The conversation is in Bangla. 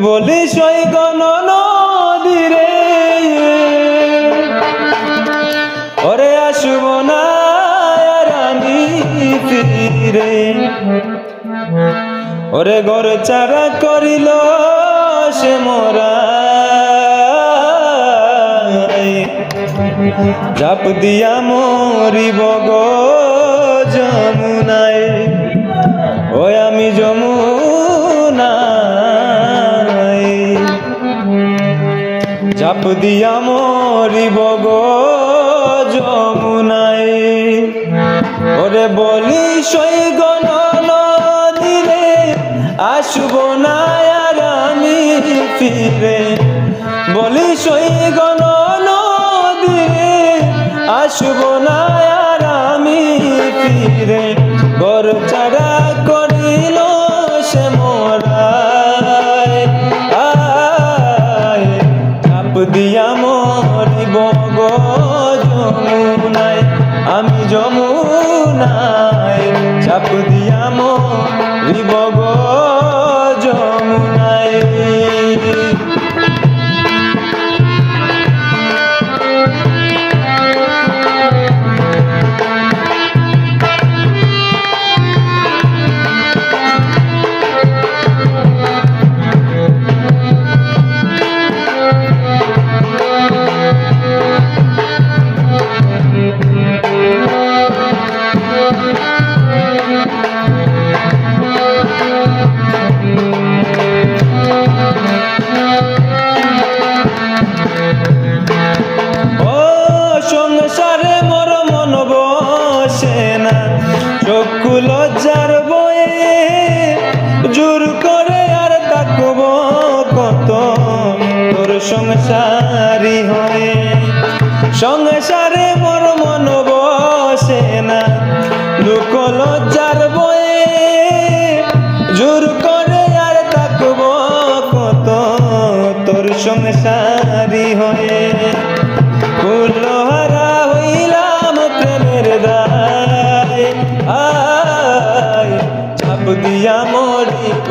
বলি সই গণ নদী রে ওরে আসব না আর আমি ফিরে ওরে ঘর চারা করিল সে মোরা জাপ দিয়া মরিব গো যমুনায় ওই আমি যমুনায় জাপ দিয়া মরিব গো যমুনায় ওরে বলি সই গণ নদী রে আসব না আর আমি ফিরে বলি সই গণ নদী রে আসব না আর আমি ফিরে ঘর চারা করিল সে মোরায় আয় চাপ দিয়া মরিব গো যমুনায় আমি যমুনায় চাপ দিয়া মরিব গো যমুনায় চক্ষু লজ্জার বয়ে জোর করে আর তাকব কত তোর সংসারী হয়ে সংসারে মোর মন বসে না দুঃখ লজ্জার বয়ে জোর করে আর তাকব কত তোর সংসারী হয়ে কুলহারা হইলাম প্রেমের দায় আয় চাপ দিয়া মরিব